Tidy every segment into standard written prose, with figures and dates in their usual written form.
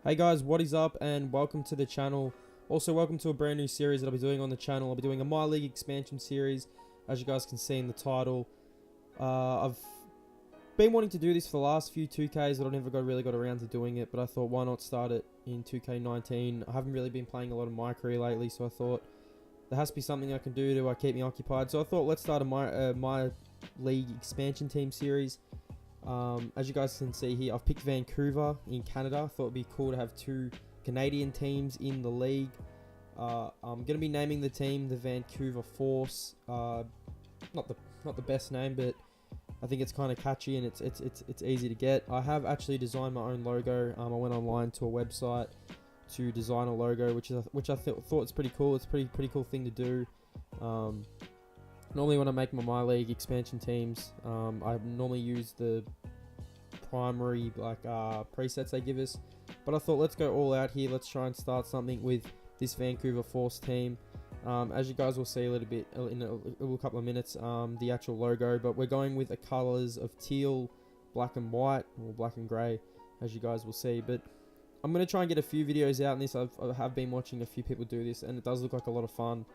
Hey guys, what is up and welcome to the channel. Also welcome to a brand new series that I'll be doing on the channel. I'll be doing a MyLeague expansion series, as you guys can see in the title. I've been wanting to do this for the last few 2Ks, but I never really got around to doing it, but I thought why not start it in 2k19. I haven't really been playing a lot of my career lately, so I thought there has to be something I can do to keep me occupied. So I thought let's start a MyLeague expansion team series. As you guys can see here, I've picked Vancouver in Canada. Thought it'd be cool to have two Canadian teams in the league. I'm gonna be naming the team the Vancouver Force. Not the best name, but I think it's kind of catchy and it's easy to get. I have actually designed my own logo. I went online to a website to design a logo, which I thought it's pretty cool. It's a pretty cool thing to do. Normally when I make my MyLeague expansion teams, I normally use the primary presets they give us, but I thought let's go all out here. Let's try and start something with this Vancouver Force team. As you guys will see a little bit in a couple of minutes, the actual logo, but we're going with the colors of teal, black and white, or black and grey, as you guys will see. But I'm going to try and get a few videos out in this. I have been watching a few people do this, and it does look like a lot of fun.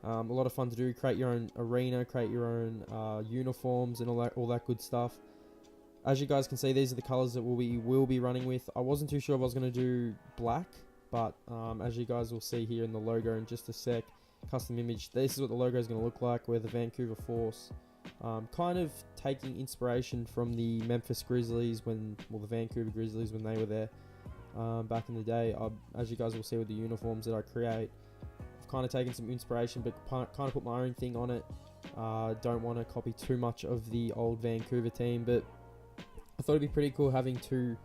A lot of fun to do. Create your own arena, create your own uniforms and all that good stuff. As you guys can see, these are the colors that we will be running with. I wasn't too sure if I was going to do black, but as you guys will see here in the logo in just a sec, custom image, this is what the logo is going to look like. We're the Vancouver Force. Kind of taking inspiration from the Memphis Grizzlies the Vancouver Grizzlies when they were there back in the day. As you guys will see with the uniforms that I create, kind of taken some inspiration, but kind of put my own thing on it. Don't want to copy too much of the old Vancouver team, but I thought it'd be pretty cool having two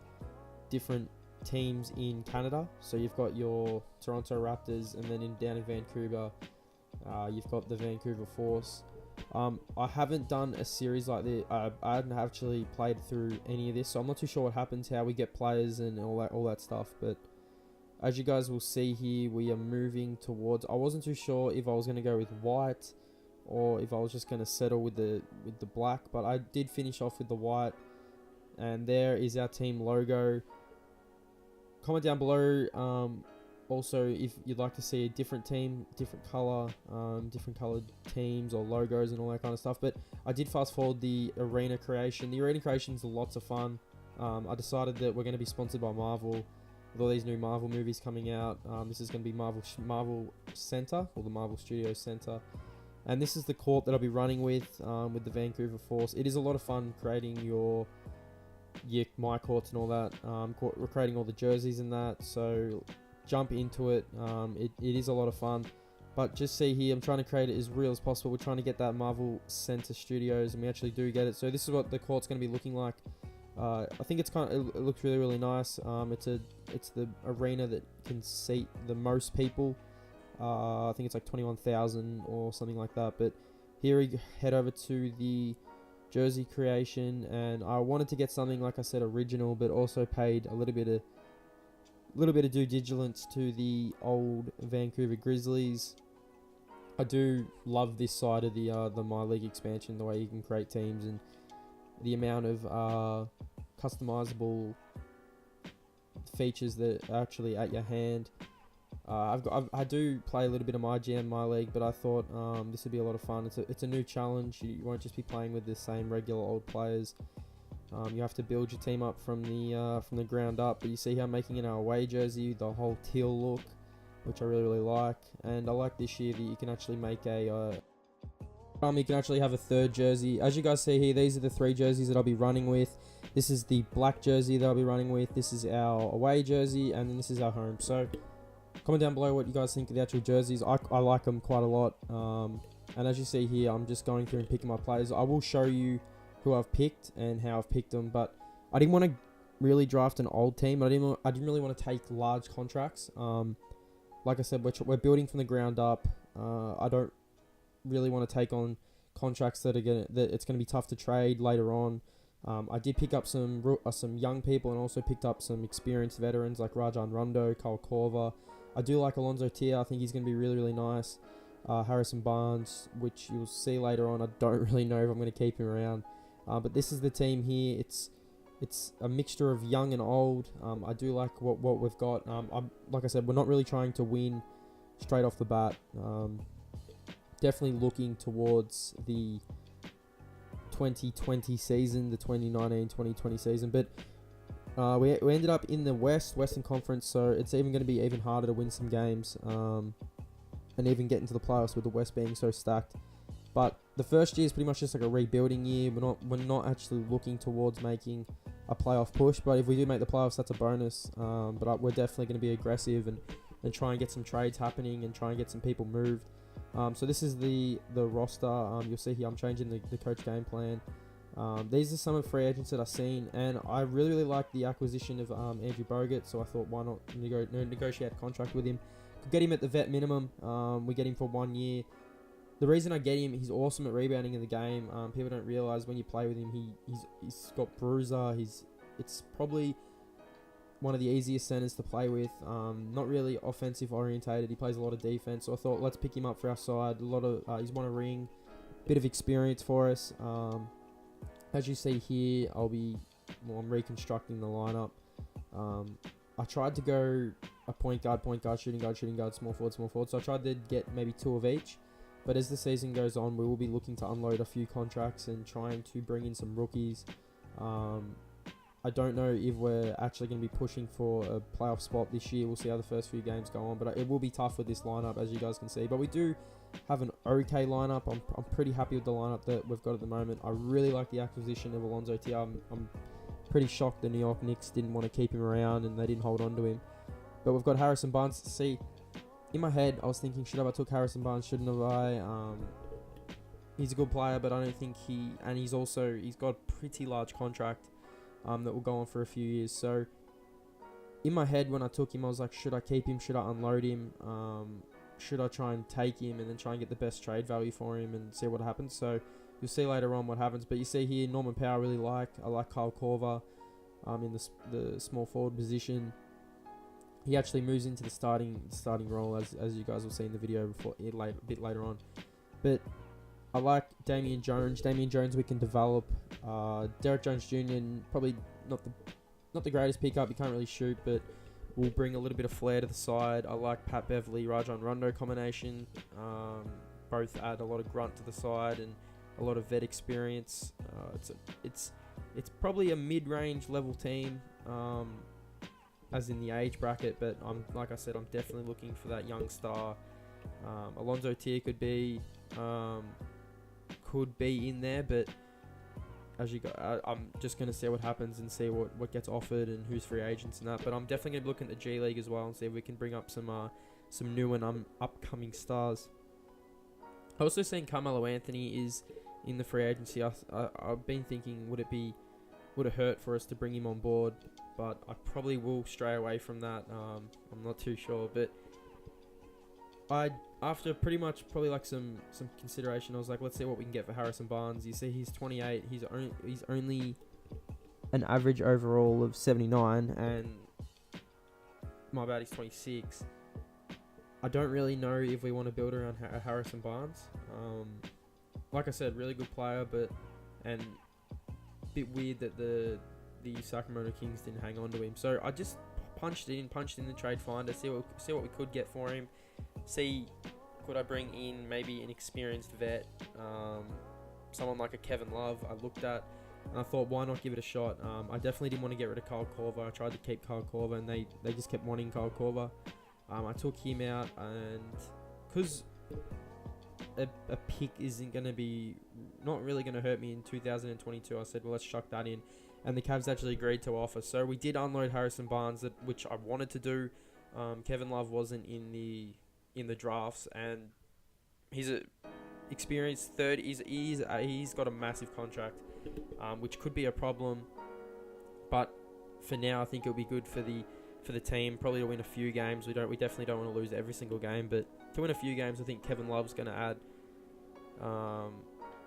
different teams in Canada. So you've got your Toronto Raptors, and then down in Vancouver, you've got the Vancouver Force. I haven't done a series like this. I hadn't actually played through any of this, so I'm not too sure what happens, how we get players and all that stuff, but as you guys will see here, we are moving towards. I wasn't too sure if I was going to go with white or if I was just going to settle with the black, but I did finish off with the white. And there is our team logo. Comment down below also if you'd like to see a different team, different color, different colored teams or logos and all that kind of stuff. But I did fast forward the arena creation. The arena creation is lots of fun. I decided that we're going to be sponsored by Marvel. With all these new Marvel movies coming out, this is going to be Marvel Center, or the Marvel Studios Center. And this is the court that I'll be running with the Vancouver Force. It is a lot of fun creating your my courts and all that. We're creating all the jerseys and that, so jump into it. It is a lot of fun. But just see here, I'm trying to create it as real as possible. We're trying to get that Marvel Center Studios, and we actually do get it. So this is what the court's going to be looking like. I think it looks really nice. It's the arena that can seat the most people. I think it's like 21,000 or something like that. But here we head over to the jersey creation, and I wanted to get something, like I said, original, but also paid a little bit of due diligence to the old Vancouver Grizzlies. I do love this side of the MyLeague expansion, the way you can create teams and the amount of customizable features that are actually at your hand. I do play a little bit of MyLeague, but I thought this would be a lot of fun. It's a new challenge. You won't just be playing with the same regular old players. You have to build your team up from the ground up. But you see how I'm making an away jersey, the whole teal look, which I really like. And I like this year that you can actually make you can actually have a third jersey. As you guys see here, these are the three jerseys that I'll be running with. This is the black jersey that I'll be running with. This is our away jersey, and then this is our home. So comment down below what you guys think of the actual jerseys. I like them quite a lot. And as you see here, I'm just going through and picking my players. I will show you who I've picked and how I've picked them, but I didn't want to really draft an old team. I didn't really want to take large contracts. Like I said, we're building from the ground up. I don't really want to take on contracts that it's going to be tough to trade later on. I did pick up some young people and also picked up some experienced veterans like Rajon Rondo, Kyle Korver. I do like Alonzo Tia. I think he's going to be really nice. Harrison Barnes, which you'll see later on. I don't really know if I'm going to keep him around. But this is the team here. It's it's a mixture of young and old. I do like what we've got. Like I said, we're not really trying to win straight off the bat. Definitely looking towards the 2020 season, the 2019-2020 season. But we ended up in the Western Conference, so it's even going to be even harder to win some games and even get into the playoffs with the West being so stacked. But the first year is pretty much just like a rebuilding year. We're not actually looking towards making a playoff push, but if we do make the playoffs, that's a bonus. But we're definitely going to be aggressive and try and get some trades happening and try and get some people moved. So this is the roster. You'll see here I'm changing the coach game plan. These are some of the free agents that I've seen, and I really like the acquisition of Andrew Bogut, so I thought why not negotiate a contract with him. Could get him at the vet minimum. We get him for 1 year. The reason I get him, he's awesome at rebounding in the game. People don't realise when you play with him, he's got bruiser. It's probably one of the easiest centers to play with. Not really offensive orientated. He plays a lot of defense. So I thought let's pick him up for our side. He's won a ring, bit of experience for us. As you see here, I'm reconstructing the lineup. I tried to go a point guard, shooting guard, small forward. So I tried to get maybe 2 of each. But as the season goes on, we will be looking to unload a few contracts and trying to bring in some rookies. I don't know if we're actually going to be pushing for a playoff spot this year. We'll see how the first few games go on. But it will be tough with this lineup, as you guys can see. But we do have an okay lineup. I'm pretty happy with the lineup that we've got at the moment. I really like the acquisition of Alonzo T. I'm pretty shocked the New York Knicks didn't want to keep him around and they didn't hold on to him. But we've got Harrison Barnes to see. In my head, I was thinking, should have I took Harrison Barnes? Shouldn't have I? He's a good player, but I don't think he's got a pretty large contract that will go on for a few years. So in my head, when I took him, I was like, should I keep him? Should I unload him? Should I try and take him and then try and get the best trade value for him and see what happens? So you'll see later on what happens. But you see here, Norman Powell I really like. I like Kyle Korver in the small forward position. He actually moves into the starting role, as you guys will see in the video a bit later on. But I like Damian Jones. We can develop. Derek Jones Jr. probably not the greatest pickup. He can't really shoot, but will bring a little bit of flair to the side. I like Pat Beverly, Rajon Rondo combination. Both add a lot of grunt to the side and a lot of vet experience. It's probably a mid-range level team. As in the age bracket, but like I said, I'm definitely looking for that young star. Alonzo Tier could be in there, but as you go, I'm just going to see what happens and see what gets offered and who's free agents and that. But I'm definitely going to be looking at the G League as well and see if we can bring up some new and upcoming stars. I also seen Carmelo Anthony is in the free agency. I've been thinking, would it hurt for us to bring him on board? But I probably will stray away from that. I'm not too sure, but after pretty much probably like some consideration, I was like, let's see what we can get for Harrison Barnes. You see, he's 28. He's only an average overall of 79, and my bad, he's 26. I don't really know if we want to build around Harrison Barnes. Like I said, really good player, and a bit weird that the Sacramento Kings didn't hang on to him. So I just punched in the trade finder, see what we could get for him. See, could I bring in maybe an experienced vet, someone like a Kevin Love I looked at, and I thought, why not give it a shot? I definitely didn't want to get rid of Kyle Korver. I tried to keep Kyle Korver, and they just kept wanting Kyle Korver. I took him out, and because a pick isn't going to be, not really going to hurt me in 2022, I said, well, let's chuck that in. And the Cavs actually agreed to offer. So we did unload Harrison Barnes, which I wanted to do. Kevin Love wasn't in the drafts, and he's a experienced third. He's got a massive contract, which could be a problem. But for now, I think it'll be good for the team. Probably to win a few games. We definitely don't want to lose every single game, but to win a few games, I think Kevin Love's going to add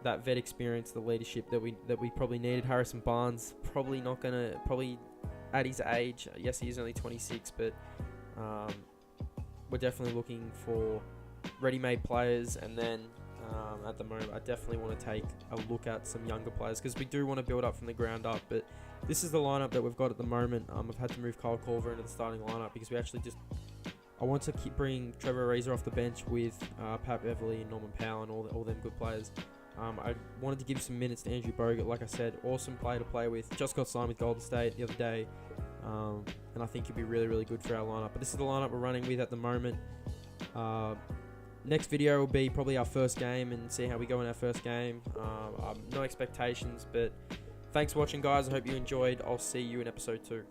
that vet experience, the leadership that we probably needed. Harrison Barnes probably at his age, yes, he is only 26, but we're definitely looking for ready-made players. And then at the moment, I definitely want to take a look at some younger players, because we do want to build up from the ground up. But this is the lineup that we've got at the moment. I've had to move Kyle Corver into the starting lineup because we actually I want to keep bringing Trevor Ariza off the bench with Pat Beverley and Norman Powell and all them good players. I wanted to give some minutes to Andrew Bogut. Like I said, awesome player to play with. Just got signed with Golden State the other day. And I think he'll be really, really good for our lineup. But this is the lineup we're running with at the moment. Next video will be probably our first game and see how we go in our first game. No expectations, but thanks for watching, guys. I hope you enjoyed. I'll see you in episode 2.